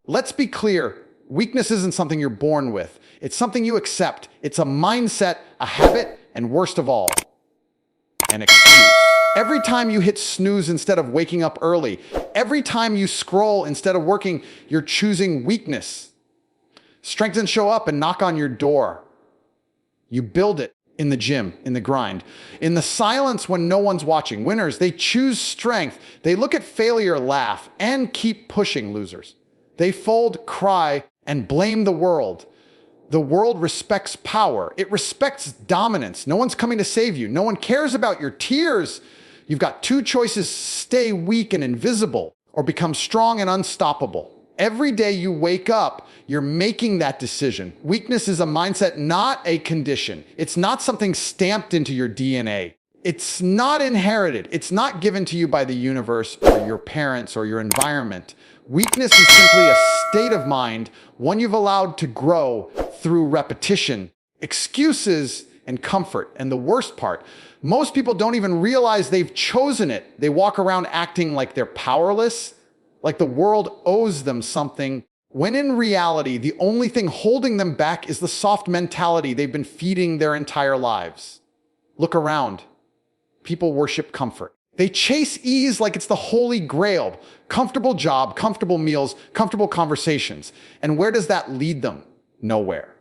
Let's be clear. Weakness isn't something you're born with. It's something you accept. It's a mindset, a habit, and worst of all, an excuse. Every time you hit snooze instead of waking up early, every time you scroll instead of working, you're choosing weakness. Strength doesn't show up and knock on your door. You build it in the gym, in the grind. In the silence when no one's watching. Winners, they choose strength. They look at failure, laugh, and keep pushing. Losers, they fold, cry, and blame the world. The world respects power. It respects dominance. No one's coming to save you. No one cares about your tears. You've got two choices: stay weak and invisible, or become strong and unstoppable. Every day you wake up, you're making that decision. Weakness is a mindset, not a condition. It's not something stamped into your DNA. It's not inherited. It's not given to you by the universe or your parents or your environment. Weakness is simply a state of mind, one you've allowed to grow through repetition, excuses, and comfort. And the worst part, most people don't even realize they've chosen it. They walk around acting like they're powerless, like the world owes them something, when in reality, the only thing holding them back is the soft mentality they've been feeding their entire lives. Look around. People worship comfort. They chase ease like it's the holy grail. Comfortable job, comfortable meals, comfortable conversations. And where does that lead them? Nowhere.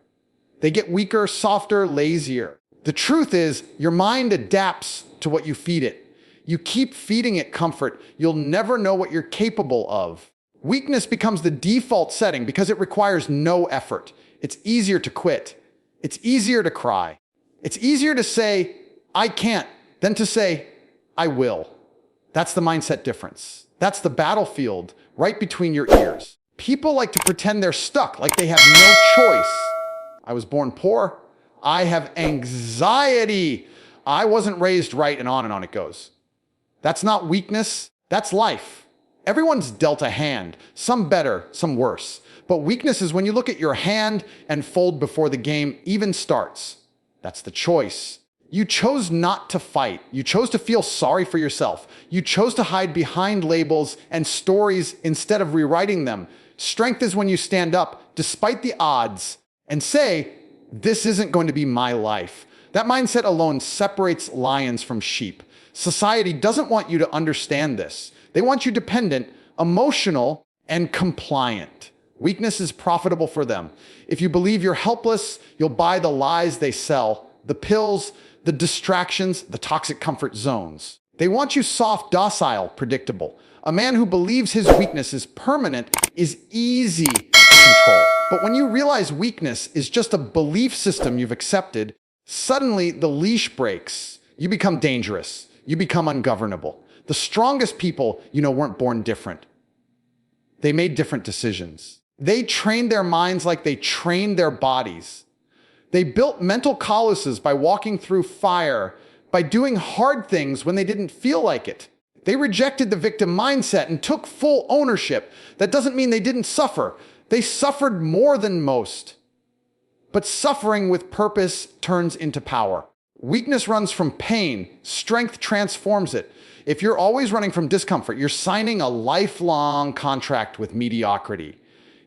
They get weaker, softer, lazier. The truth is, your mind adapts to what you feed it. You keep feeding it comfort, you'll never know what you're capable of. Weakness becomes the default setting because it requires no effort. It's easier to quit. It's easier to cry. It's easier to say, I can't, than to say, I will. That's the mindset difference. That's the battlefield right between your ears. People like to pretend they're stuck, like they have no choice. I was born poor. I have anxiety. I wasn't raised right, and on it goes. That's not weakness, that's life. Everyone's dealt a hand, some better, some worse. But weakness is when you look at your hand and fold before the game even starts. That's the choice. You chose not to fight. You chose to feel sorry for yourself. You chose to hide behind labels and stories instead of rewriting them. Strength is when you stand up, despite the odds, and say, this isn't going to be my life. That mindset alone separates lions from sheep. Society doesn't want you to understand this. They want you dependent, emotional, and compliant. Weakness is profitable for them. If you believe you're helpless, you'll buy the lies they sell, the pills, the distractions, the toxic comfort zones. They want you soft, docile, predictable. A man who believes his weakness is permanent is easy to control. But when you realize weakness is just a belief system you've accepted, suddenly the leash breaks. You become dangerous. You become ungovernable. The strongest people, weren't born different. They made different decisions. They trained their minds like they trained their bodies. They built mental calluses by walking through fire, by doing hard things when they didn't feel like it. They rejected the victim mindset and took full ownership. That doesn't mean they didn't suffer. They suffered more than most. But suffering with purpose turns into power. Weakness runs from pain. Strength transforms it. If you're always running from discomfort, you're signing a lifelong contract with mediocrity.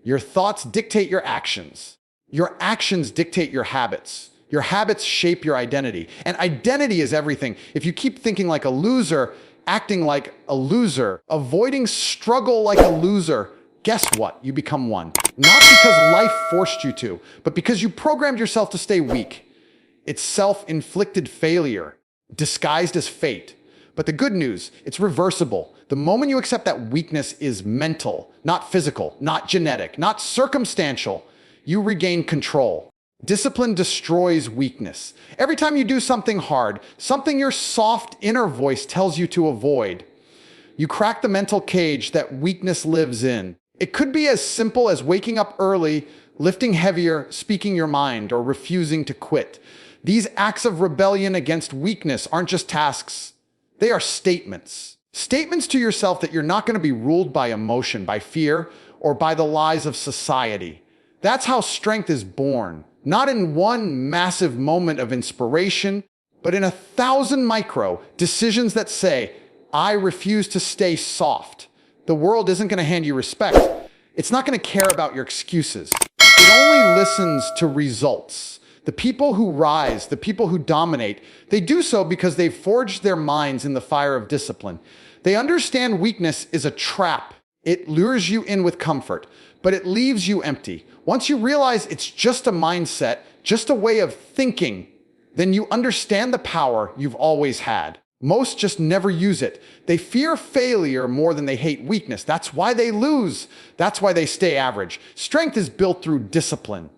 Your thoughts dictate your actions. Your actions dictate your habits. Your habits shape your identity. And identity is everything. If you keep thinking like a loser, acting like a loser, avoiding struggle like a loser, guess what? You become one. Not because life forced you to, but because you programmed yourself to stay weak. It's self-inflicted failure, disguised as fate. But the good news, it's reversible. The moment you accept that weakness is mental, not physical, not genetic, not circumstantial, you regain control. Discipline destroys weakness. Every time you do something hard, something your soft inner voice tells you to avoid, you crack the mental cage that weakness lives in. It could be as simple as waking up early, lifting heavier, speaking your mind, or refusing to quit. These acts of rebellion against weakness aren't just tasks. They are statements. Statements to yourself that you're not going to be ruled by emotion, by fear, or by the lies of society. That's how strength is born. Not in one massive moment of inspiration, but in 1,000 micro decisions that say, I refuse to stay soft. The world isn't going to hand you respect. It's not going to care about your excuses. It only listens to results. The people who rise, the people who dominate, they do so because they've forged their minds in the fire of discipline. They understand weakness is a trap. It lures you in with comfort, but it leaves you empty. Once you realize it's just a mindset, just a way of thinking, then you understand the power you've always had. Most just never use it. They fear failure more than they hate weakness. That's why they lose. That's why they stay average. Strength is built through discipline.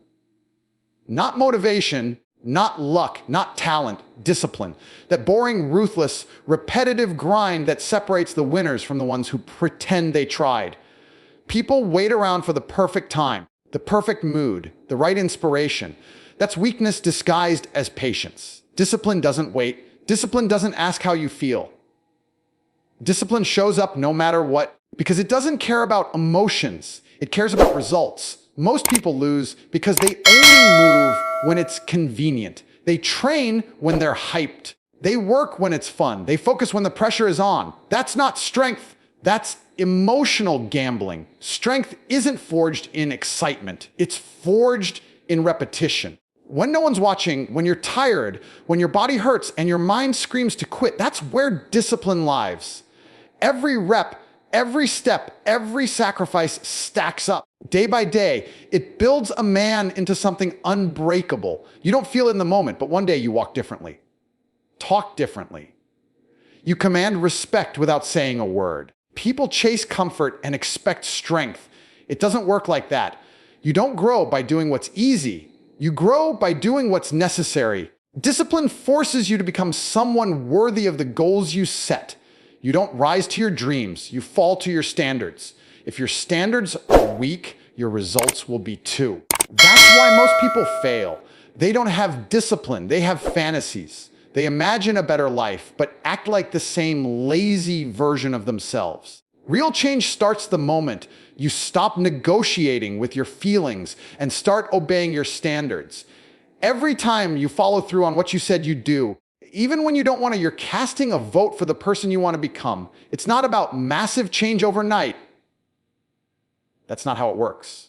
Not motivation, not luck, not talent, discipline. That boring, ruthless, repetitive grind that separates the winners from the ones who pretend they tried. People wait around for the perfect time, the perfect mood, the right inspiration. That's weakness disguised as patience. Discipline doesn't wait. Discipline doesn't ask how you feel. Discipline shows up no matter what because it doesn't care about emotions. It cares about results. Most people lose because they only move when it's convenient. They train when they're hyped. They work when it's fun. They focus when the pressure is on. That's not strength. That's emotional gambling. Strength isn't forged in excitement. It's forged in repetition. When no one's watching, when you're tired, when your body hurts and your mind screams to quit, that's where discipline lives. Every rep, every step, every sacrifice stacks up. Day by day, it builds a man into something unbreakable. You don't feel it in the moment, but one day you walk differently, talk differently. You command respect without saying a word. People chase comfort and expect strength. It doesn't work like that. You don't grow by doing what's easy. You grow by doing what's necessary. Discipline forces you to become someone worthy of the goals you set. You don't rise to your dreams, you fall to your standards. If your standards are weak, your results will be too. That's why most people fail. They don't have discipline, they have fantasies. They imagine a better life, but act like the same lazy version of themselves. Real change starts the moment you stop negotiating with your feelings and start obeying your standards. Every time you follow through on what you said you'd do, even when you don't want to, you're casting a vote for the person you want to become. It's not about massive change overnight. That's not how it works.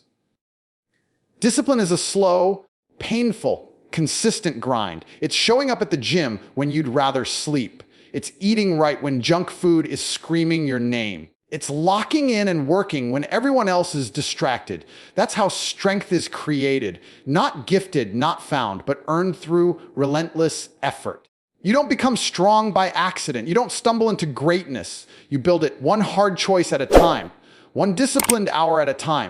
Discipline is a slow, painful, consistent grind. It's showing up at the gym when you'd rather sleep. It's eating right when junk food is screaming your name. It's locking in and working when everyone else is distracted. That's how strength is created. Not gifted, not found, but earned through relentless effort. You don't become strong by accident. You don't stumble into greatness. You build it one hard choice at a time, one disciplined hour at a time.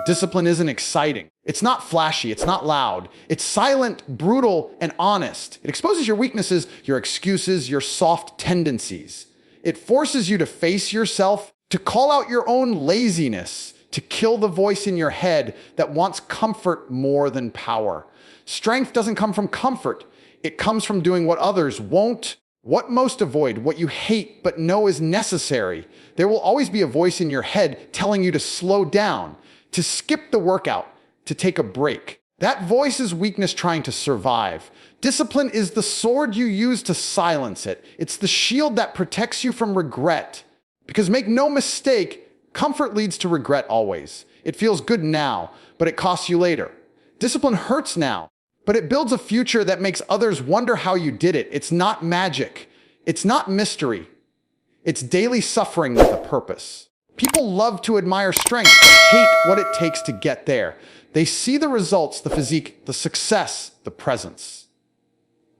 Discipline isn't exciting. It's not flashy. It's not loud. It's silent, brutal, and honest. It exposes your weaknesses, your excuses, your soft tendencies. It forces you to face yourself, to call out your own laziness, to kill the voice in your head that wants comfort more than power. Strength doesn't come from comfort. It comes from doing what others won't, what most avoid, what you hate but know is necessary. There will always be a voice in your head telling you to slow down, to skip the workout, to take a break. That voice is weakness trying to survive. Discipline is the sword you use to silence it. It's the shield that protects you from regret. Because make no mistake, comfort leads to regret always. It feels good now, but it costs you later. Discipline hurts now, but it builds a future that makes others wonder how you did it. It's not magic. It's not mystery. It's daily suffering with a purpose. People love to admire strength, but hate what it takes to get there. They see the results, the physique, the success, the presence.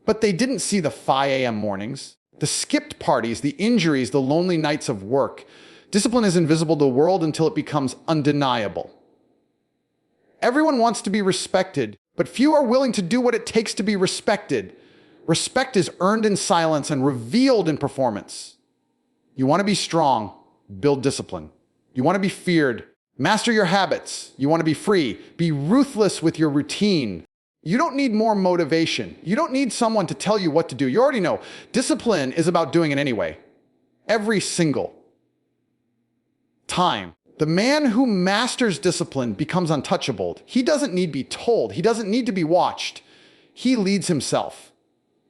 But they didn't see the 5 a.m. mornings, the skipped parties, the injuries, the lonely nights of work. Discipline is invisible to the world until it becomes undeniable. Everyone wants to be respected, but few are willing to do what it takes to be respected. Respect is earned in silence and revealed in performance. You want to be strong, build discipline. You want to be feared, master your habits. You want to be free, be ruthless with your routine. You don't need more motivation. You don't need someone to tell you what to do. You already know. Discipline is about doing it anyway. Every single time. The man who masters discipline becomes untouchable. He doesn't need to be told. He doesn't need to be watched. He leads himself.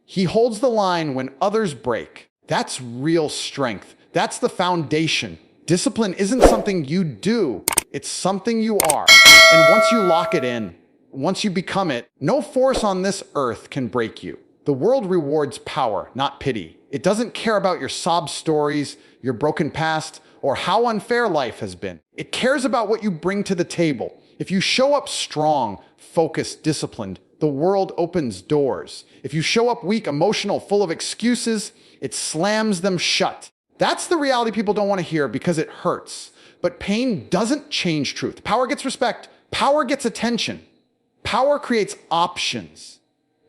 He holds the line when others break. That's real strength. That's the foundation. Discipline isn't something you do, it's something you are. And once you lock it in, once you become it, no force on this earth can break you. The world rewards power, not pity. It doesn't care about your sob stories, your broken past, or how unfair life has been. It cares about what you bring to the table. If you show up strong, focused, disciplined, the world opens doors. If you show up weak, emotional, full of excuses, it slams them shut. That's the reality people don't want to hear because it hurts. But pain doesn't change truth. Power gets respect. Power gets attention. Power creates options.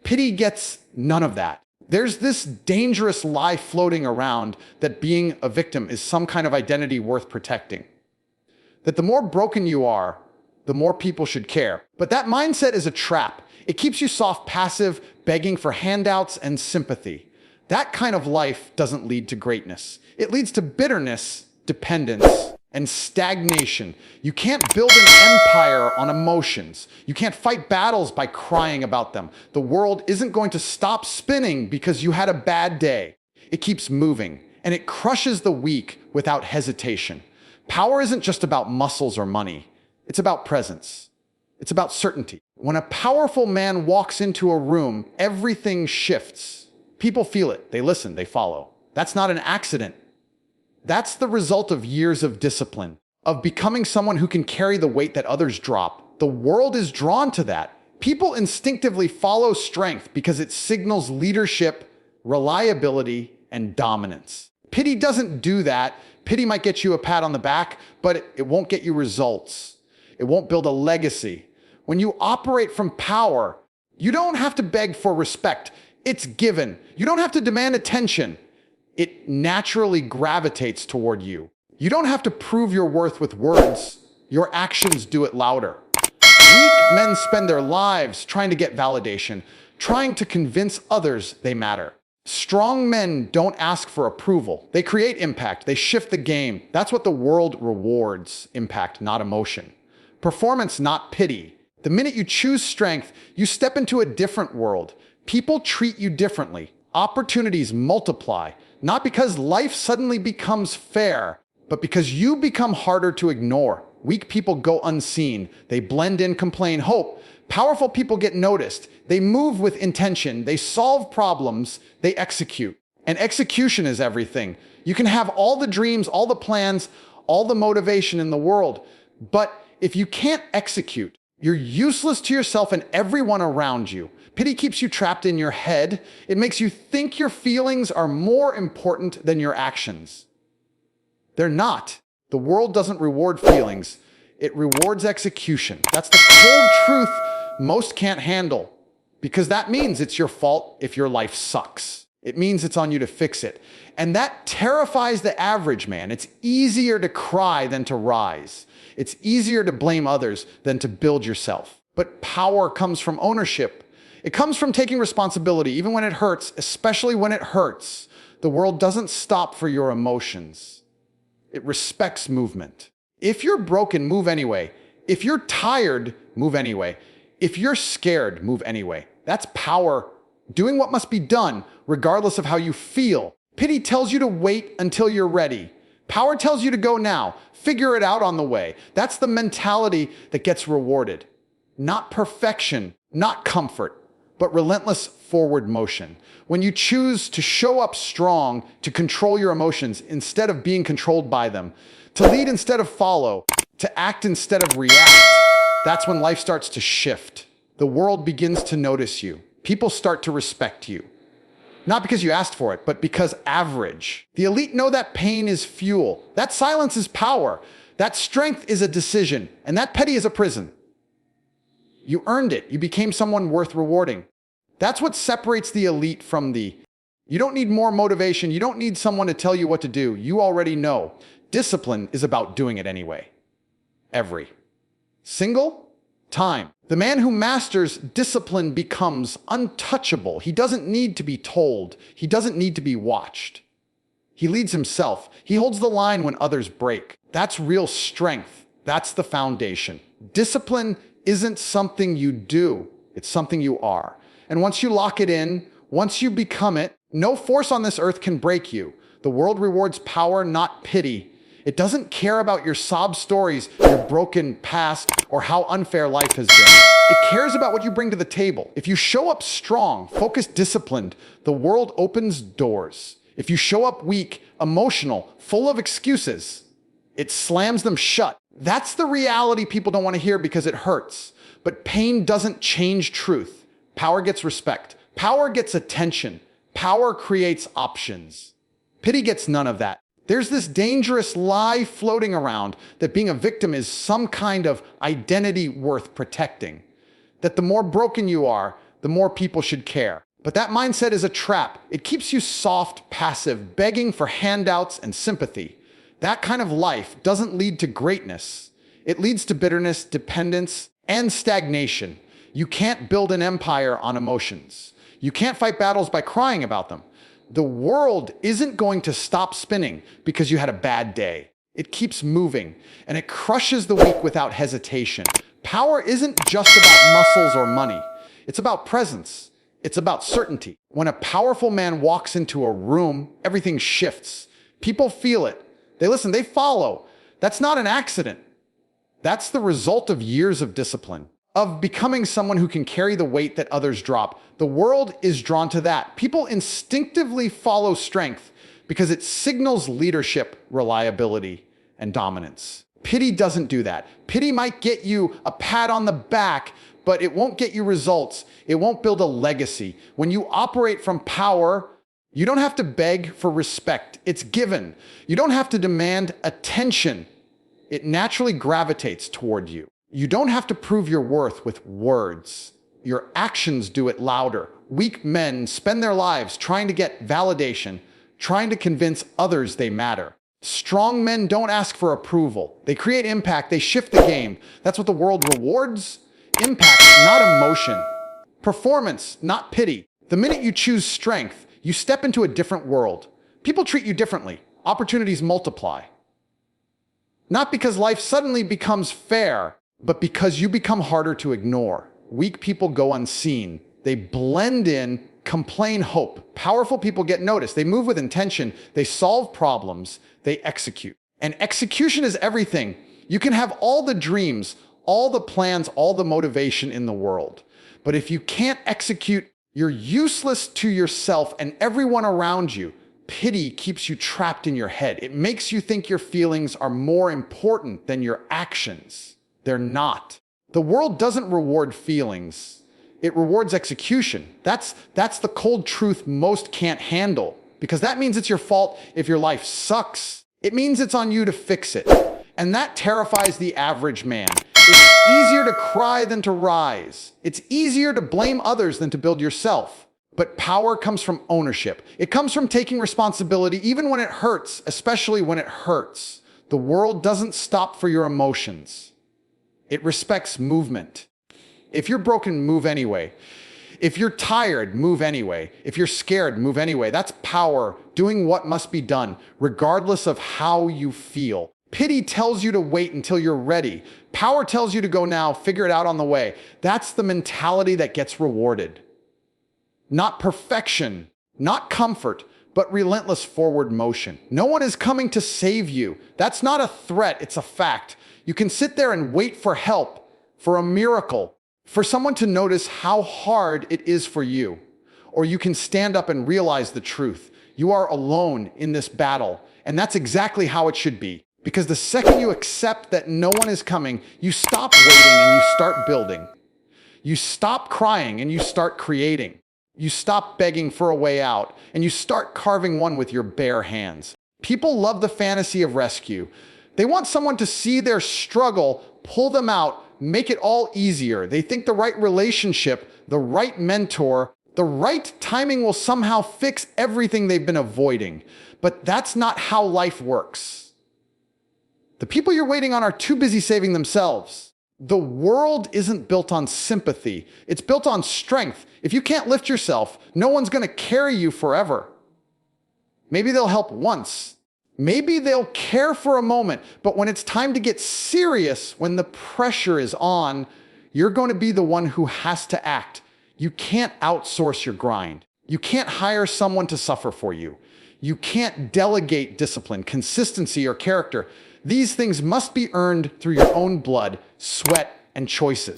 Pity gets none of that. There's this dangerous lie floating around that being a victim is some kind of identity worth protecting. That the more broken you are, the more people should care. But that mindset is a trap. It keeps you soft, passive, begging for handouts and sympathy. That kind of life doesn't lead to greatness. It leads to bitterness, dependence, and stagnation. You can't build an empire on emotions. You can't fight battles by crying about them. The world isn't going to stop spinning because you had a bad day. It keeps moving, and it crushes the weak without hesitation. Power isn't just about muscles or money. It's about presence. It's about certainty. When a powerful man walks into a room, everything shifts. People feel it. They listen. They follow. That's not an accident. That's the result of years of discipline, of becoming someone who can carry the weight that others drop. The world is drawn to that. People instinctively follow strength because it signals leadership, reliability, and dominance. Pity doesn't do that. Pity might get you a pat on the back, but it won't get you results. It won't build a legacy. When you operate from power, you don't have to beg for respect. It's given. You don't have to demand attention. It naturally gravitates toward you. You don't have to prove your worth with words. Your actions do it louder. Weak men spend their lives trying to get validation, trying to convince others they matter. Strong men don't ask for approval. They create impact. They shift the game. That's what the world rewards: impact, not emotion. Performance, not pity. The minute you choose strength, you step into a different world. People treat you differently. Opportunities multiply. Not because life suddenly becomes fair, but because you become harder to ignore. Weak people go unseen. They blend in, complain, hope. Powerful people get noticed. They move with intention. They solve problems. They execute. And execution is everything. You can have all the dreams, all the plans, all the motivation in the world. But if you can't execute, you're useless to yourself and everyone around you. Pity keeps you trapped in your head. It makes you think your feelings are more important than your actions. They're not. The world doesn't reward feelings. It rewards execution. That's the cold truth most can't handle, because that means it's your fault if your life sucks. It means it's on you to fix it. And that terrifies the average man. It's easier to cry than to rise. It's easier to blame others than to build yourself. But power comes from ownership. It comes from taking responsibility, even when it hurts, especially when it hurts. The world doesn't stop for your emotions. It respects movement. If you're broken, move anyway. If you're tired, move anyway. If you're scared, move anyway. That's power, doing what must be done, regardless of how you feel. Pity tells you to wait until you're ready. Power tells you to go now. Figure it out on the way. That's the mentality that gets rewarded. Not perfection, not comfort, but relentless forward motion. When you choose to show up strong, to control your emotions instead of being controlled by them, to lead instead of follow, to act instead of react, that's when life starts to shift. The world begins to notice you. People start to respect you. Not because you asked for it, but because average. The elite know that pain is fuel. That silence is power. That strength is a decision. And that petty is a prison. You earned it. You became someone worth rewarding. That's what separates the elite from the... You don't need more motivation. You don't need someone to tell you what to do. You already know. Discipline is about doing it anyway. Every single time. The man who masters discipline becomes untouchable. He doesn't need to be told. He doesn't need to be watched. He leads himself. He holds the line when others break. That's real strength. That's the foundation. Discipline isn't something you do. It's something you are. And once you lock it in, once you become it, no force on this earth can break you. The world rewards power, not pity. It doesn't care about your sob stories, your broken past, or how unfair life has been. It cares about what you bring to the table. If you show up strong, focused, disciplined, the world opens doors. If you show up weak, emotional, full of excuses, it slams them shut. That's the reality people don't want to hear because it hurts. But pain doesn't change truth. Power gets respect. Power gets attention. Power creates options. Pity gets none of that. There's this dangerous lie floating around that being a victim is some kind of identity worth protecting. That the more broken you are, the more people should care. But that mindset is a trap. It keeps you soft, passive, begging for handouts and sympathy. That kind of life doesn't lead to greatness. It leads to bitterness, dependence, and stagnation. You can't build an empire on emotions. You can't fight battles by crying about them. The world isn't going to stop spinning because you had a bad day. It keeps moving, and it crushes the weak without hesitation. Power isn't just about muscles or money. It's about presence. It's about certainty. When a powerful man walks into a room, everything shifts. People feel it. They listen, they follow. That's not an accident. That's the result of years of discipline, of becoming someone who can carry the weight that others drop. The world is drawn to that. People instinctively follow strength because it signals leadership, reliability, and dominance. Pity doesn't do that. Pity might get you a pat on the back, but it won't get you results. It won't build a legacy. When you operate from power, you don't have to beg for respect. It's given. You don't have to demand attention. It naturally gravitates toward you. You don't have to prove your worth with words. Your actions do it louder. Weak men spend their lives trying to get validation, trying to convince others they matter. Strong men don't ask for approval. They create impact. They shift the game. That's what the world rewards. Impact, not emotion. Performance, not pity. The minute you choose strength, you step into a different world. People treat you differently. Opportunities multiply. Not because life suddenly becomes fair, but because you become harder to ignore. Weak people go unseen. They blend in, complain, hope. Powerful people get noticed. They move with intention. They solve problems. They execute. And execution is everything. You can have all the dreams, all the plans, all the motivation in the world. But if you can't execute, you're useless to yourself and everyone around you. Pity keeps you trapped in your head. It makes you think your feelings are more important than your actions. They're not. The world doesn't reward feelings. It rewards execution. That's the cold truth most can't handle, because that means it's your fault if your life sucks. It means it's on you to fix it. And that terrifies the average man. It's easier to cry than to rise. It's easier to blame others than to build yourself. But power comes from ownership. It comes from taking responsibility even when it hurts, especially when it hurts. The world doesn't stop for your emotions. It respects movement. If you're broken, move anyway. If you're tired, move anyway. If you're scared, move anyway. That's power, doing what must be done, regardless of how you feel. Pity tells you to wait until you're ready. Power tells you to go now, figure it out on the way. That's the mentality that gets rewarded. Not perfection, not comfort, but relentless forward motion. No one is coming to save you. That's not a threat, it's a fact. You can sit there and wait for help, for a miracle, for someone to notice how hard it is for you. Or you can stand up and realize the truth. You are alone in this battle, and that's exactly how it should be. Because the second you accept that no one is coming, you stop waiting and you start building. You stop crying and you start creating. You stop begging for a way out, and you start carving one with your bare hands. People love the fantasy of rescue. They want someone to see their struggle, pull them out, make it all easier. They think the right relationship, the right mentor, the right timing will somehow fix everything they've been avoiding. But that's not how life works. The people you're waiting on are too busy saving themselves. The world isn't built on sympathy. It's built on strength. If you can't lift yourself, no one's going to carry you forever. Maybe they'll help once. Maybe they'll care for a moment. But when it's time to get serious, when the pressure is on, you're going to be the one who has to act. You can't outsource your grind. You can't hire someone to suffer for you. You can't delegate discipline, consistency, or character. These things must be earned through your own blood, sweat, and choices.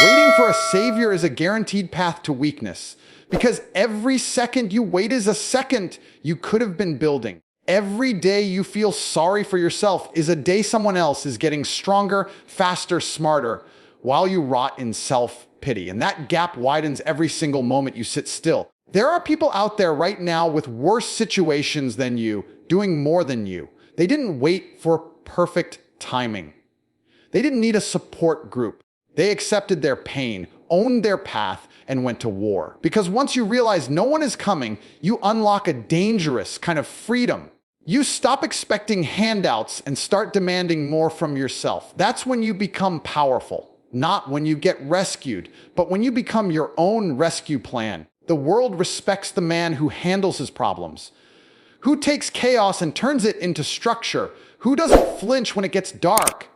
Waiting for a savior is a guaranteed path to weakness, because every second you wait is a second you could have been building. Every day you feel sorry for yourself is a day someone else is getting stronger, faster, smarter, while you rot in self-pity. And that gap widens every single moment you sit still. There are people out there right now with worse situations than you, doing more than you. They didn't wait for perfect timing. They didn't need a support group. They accepted their pain, owned their path, and went to war. Because once you realize no one is coming, you unlock a dangerous kind of freedom. You stop expecting handouts and start demanding more from yourself. That's when you become powerful. Not when you get rescued, but when you become your own rescue plan. The world respects the man who handles his problems, who takes chaos and turns it into structure, who doesn't flinch when it gets dark,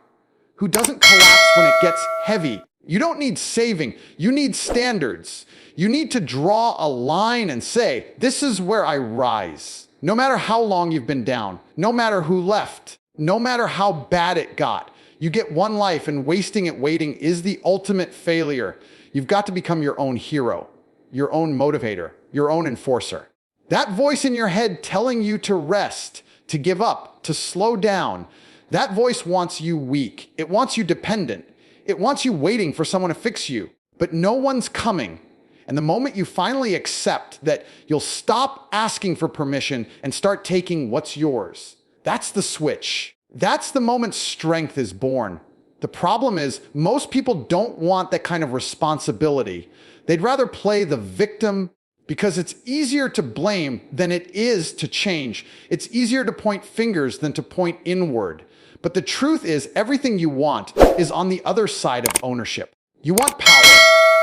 who doesn't collapse when it gets heavy. You don't need saving, you need standards. You need to draw a line and say, this is where I rise. No matter how long you've been down, no matter who left, no matter how bad it got. You get one life, and wasting it waiting is the ultimate failure. You've got to become your own hero, your own motivator, your own enforcer. That voice in your head telling you to rest, to give up, to slow down, that voice wants you weak. It wants you dependent. It wants you waiting for someone to fix you. But no one's coming. And the moment you finally accept that, you'll stop asking for permission and start taking what's yours. That's the switch. That's the moment strength is born. The problem is, most people don't want that kind of responsibility. They'd rather play the victim because it's easier to blame than it is to change. It's easier to point fingers than to point inward. But the truth is, everything you want is on the other side of ownership. You want power.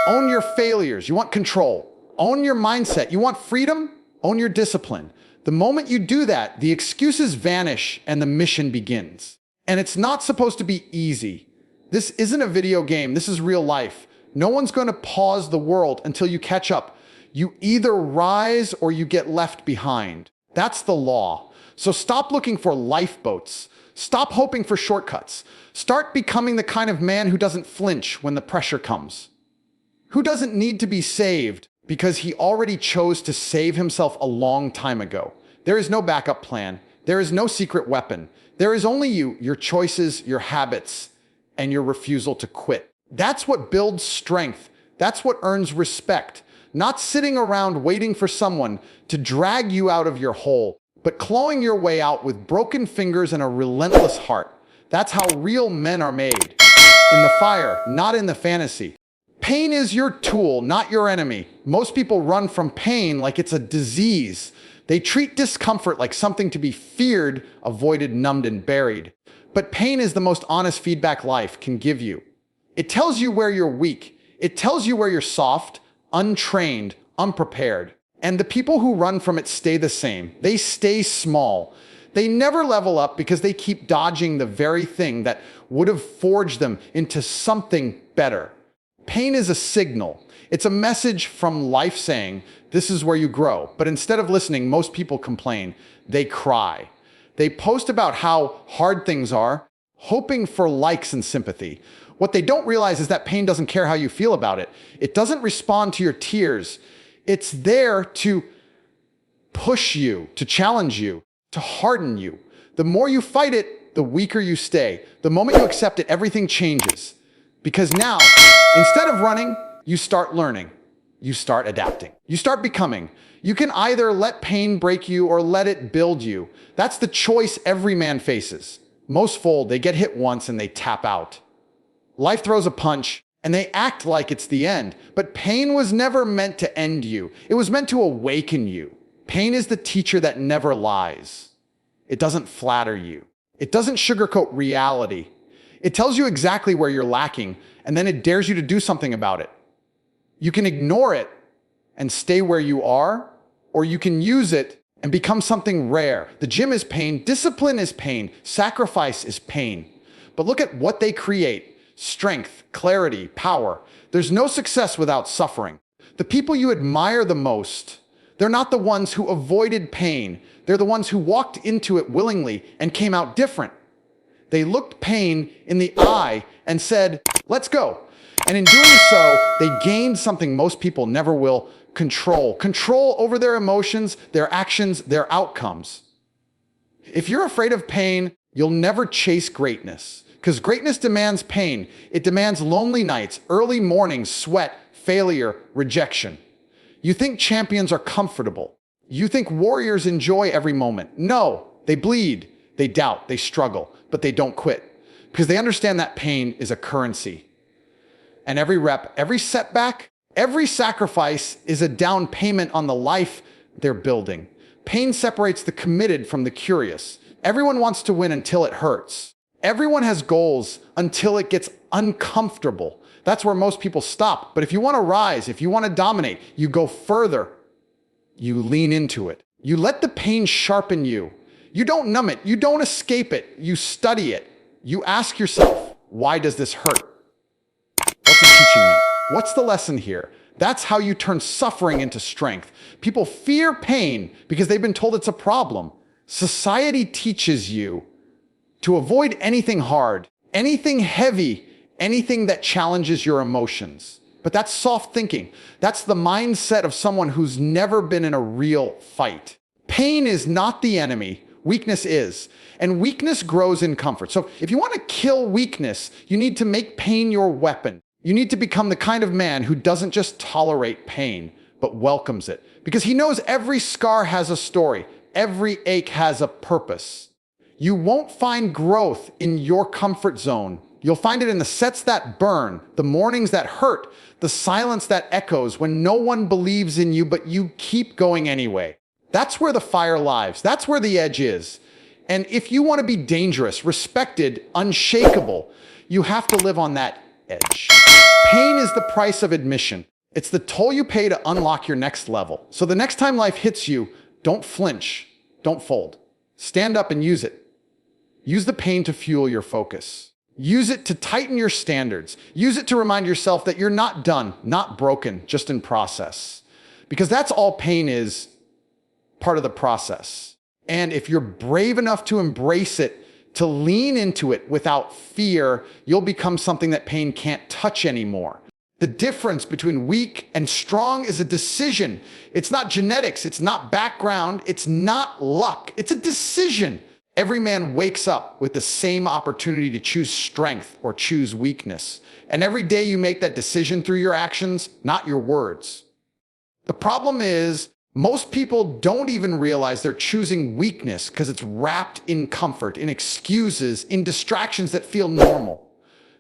Own your failures. You want control. Own your mindset. You want freedom. Own your discipline. The moment you do that, the excuses vanish and the mission begins. And it's not supposed to be easy. This isn't a video game. This is real life. No one's going to pause the world until you catch up. You either rise or you get left behind. That's the law. So stop looking for lifeboats. Stop hoping for shortcuts. Start becoming the kind of man who doesn't flinch when the pressure comes. Who doesn't need to be saved because he already chose to save himself a long time ago. There is no backup plan. There is no secret weapon. There is only you, your choices, your habits, and your refusal to quit. That's what builds strength. That's what earns respect. Not sitting around waiting for someone to drag you out of your hole, but clawing your way out with broken fingers and a relentless heart. That's how real men are made. In the fire, not in the fantasy. Pain is your tool, not your enemy. Most people run from pain like it's a disease. They treat discomfort like something to be feared, avoided, numbed, and buried. But pain is the most honest feedback life can give you. It tells you where you're weak. It tells you where you're soft, untrained, unprepared. And the people who run from it stay the same. They stay small. They never level up because they keep dodging the very thing that would have forged them into something better. Pain is a signal. It's a message from life saying, this is where you grow. But instead of listening, most people complain. They cry. They post about how hard things are, hoping for likes and sympathy. What they don't realize is that pain doesn't care how you feel about it. It doesn't respond to your tears. It's there to push you, to challenge you, to harden you. The more you fight it, the weaker you stay. The moment you accept it, everything changes. Because now, instead of running, you start learning. You start adapting. You start becoming. You can either let pain break you or let it build you. That's the choice every man faces. Most fold, they get hit once and they tap out. Life throws a punch and they act like it's the end. But pain was never meant to end you. It was meant to awaken you. Pain is the teacher that never lies. It doesn't flatter you. It doesn't sugarcoat reality. It tells you exactly where you're lacking, and then it dares you to do something about it. You can ignore it and stay where you are, or you can use it and become something rare. The gym is pain, discipline is pain, sacrifice is pain. But look at what they create: strength, clarity, power. There's no success without suffering. The people you admire the most, They're not the ones who avoided pain. They're the ones who walked into it willingly and came out different. They looked pain in the eye and said, let's go. And in doing so, they gained something most people never will: control. Control over their emotions, their actions, their outcomes. If you're afraid of pain, you'll never chase greatness. Because greatness demands pain. It demands lonely nights, early mornings, sweat, failure, rejection. You think champions are comfortable. You think warriors enjoy every moment. No, they bleed, they doubt, they struggle, but they don't quit. Because they understand that pain is a currency. And every rep, every setback, every sacrifice is a down payment on the life they're building. Pain separates the committed from the curious. Everyone wants to win until it hurts. Everyone has goals until it gets uncomfortable. That's where most people stop. But if you want to rise, if you want to dominate, you go further. You lean into it. You let the pain sharpen you. You don't numb it. You don't escape it. You study it. You ask yourself, why does this hurt? What's it teaching me? What's the lesson here? That's how you turn suffering into strength. People fear pain because they've been told it's a problem. Society teaches you to avoid anything hard, anything heavy, anything that challenges your emotions. But that's soft thinking. That's the mindset of someone who's never been in a real fight. Pain is not the enemy. Weakness is. And weakness grows in comfort. So if you want to kill weakness, you need to make pain your weapon. You need to become the kind of man who doesn't just tolerate pain, but welcomes it. Because he knows every scar has a story. Every ache has a purpose. You won't find growth in your comfort zone. You'll find it in the sets that burn, the mornings that hurt, the silence that echoes when no one believes in you, but you keep going anyway. That's where the fire lives. That's where the edge is. And if you want to be dangerous, respected, unshakable, you have to live on that edge. Pain is the price of admission. It's the toll you pay to unlock your next level. So the next time life hits you, don't flinch, don't fold. Stand up and use it. Use the pain to fuel your focus. Use it to tighten your standards. Use it to remind yourself that you're not done, not broken, just in process. Because that's all pain is, part of the process. And if you're brave enough to embrace it, to lean into it without fear, you'll become something that pain can't touch anymore. The difference between weak and strong is a decision. It's not genetics, it's not background, it's not luck, it's a decision. Every man wakes up with the same opportunity to choose strength or choose weakness. And every day you make that decision through your actions, not your words. The problem is, most people don't even realize they're choosing weakness because it's wrapped in comfort, in excuses, in distractions that feel normal.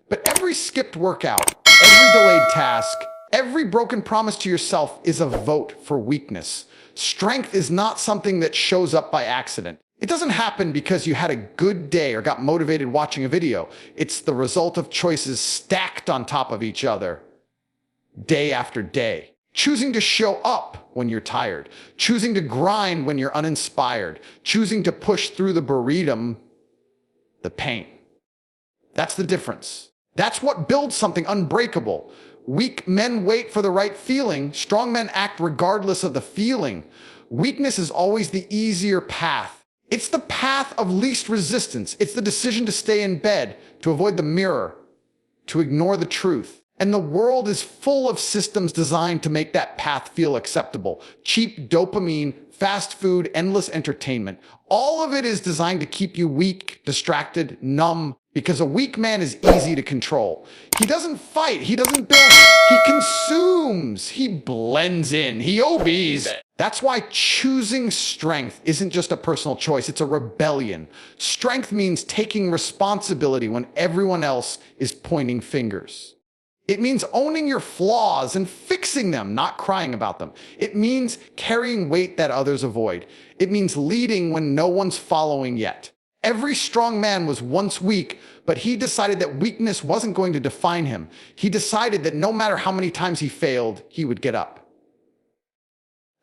But every skipped workout, every delayed task, every broken promise to yourself is a vote for weakness. Strength is not something that shows up by accident. It doesn't happen because you had a good day or got motivated watching a video. It's the result of choices stacked on top of each other, day after day. Choosing to show up when you're tired, choosing to grind when you're uninspired, choosing to push through the burrito, the pain. That's the difference. That's what builds something unbreakable. Weak men wait for the right feeling. Strong men act regardless of the feeling. Weakness is always the easier path. It's the path of least resistance. It's the decision to stay in bed, to avoid the mirror, to ignore the truth. And the world is full of systems designed to make that path feel acceptable. Cheap dopamine, fast food, endless entertainment. All of it is designed to keep you weak, distracted, numb, because a weak man is easy to control. He doesn't fight, he doesn't build, he consumes, he blends in, he obeys. That's why choosing strength isn't just a personal choice, it's a rebellion. Strength means taking responsibility when everyone else is pointing fingers. It means owning your flaws and fixing them, not crying about them. It means carrying weight that others avoid. It means leading when no one's following yet. Every strong man was once weak, but he decided that weakness wasn't going to define him. He decided that no matter how many times he failed, he would get up.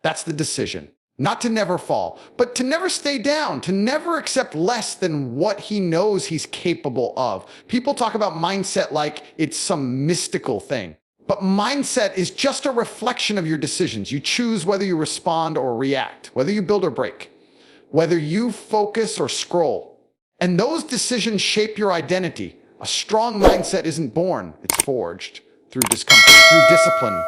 That's the decision. Not to never fall, but to never stay down, to never accept less than what he knows he's capable of. People talk about mindset like it's some mystical thing. But mindset is just a reflection of your decisions. You choose whether you respond or react, whether you build or break, whether you focus or scroll. And those decisions shape your identity. A strong mindset isn't born, it's forged through discomfort, through discipline,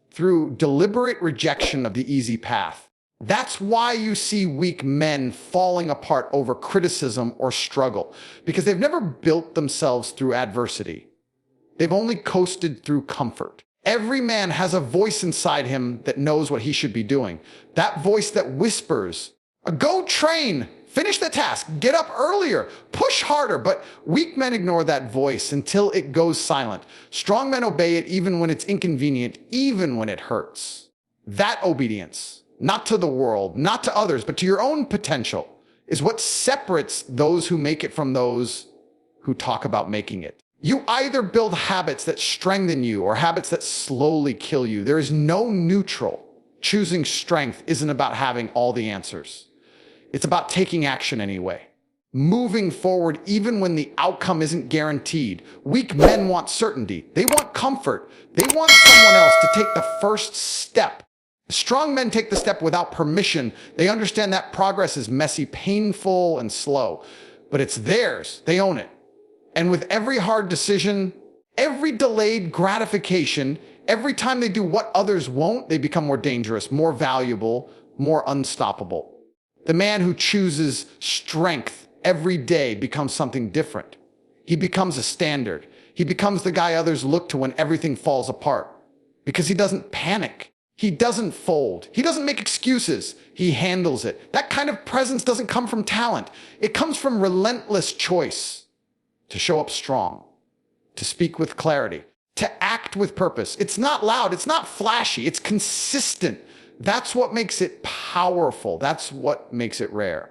through deliberate rejection of the easy path. That's why you see weak men falling apart over criticism or struggle, because they've never built themselves through adversity. They've only coasted through comfort. Every man has a voice inside him that knows what he should be doing. That voice that whispers, go train, finish the task, get up earlier, push harder. But weak men ignore that voice until it goes silent. Strong men obey it even when it's inconvenient, even when it hurts. That obedience, not to the world, not to others, but to your own potential, is what separates those who make it from those who talk about making it. You either build habits that strengthen you or habits that slowly kill you. There is no neutral. Choosing strength isn't about having all the answers. It's about taking action anyway. Moving forward even when the outcome isn't guaranteed. Weak men want certainty. They want comfort. They want someone else to take the first step. Strong men take the step without permission. They understand that progress is messy, painful, and slow. But it's theirs. They own it. And with every hard decision, every delayed gratification, every time they do what others won't, they become more dangerous, more valuable, more unstoppable. The man who chooses strength every day becomes something different. He becomes a standard. He becomes the guy others look to when everything falls apart. Because he doesn't panic. He doesn't fold. He doesn't make excuses. He handles it. That kind of presence doesn't come from talent. It comes from relentless choice. To show up strong, to speak with clarity, to act with purpose. It's not loud, it's not flashy, it's consistent. That's what makes it powerful. That's what makes it rare.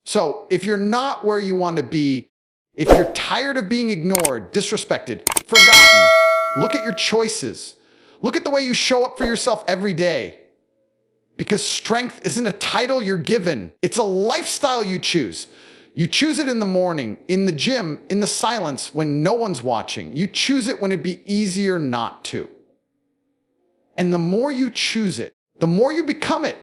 So if you're not where you want to be, if you're tired of being ignored, disrespected, forgotten, look at your choices. Look at the way you show up for yourself every day. Because strength isn't a title you're given, it's a lifestyle you choose. You choose it in the morning, in the gym, in the silence when no one's watching. You choose it when it'd be easier not to. And the more you choose it, the more you become it.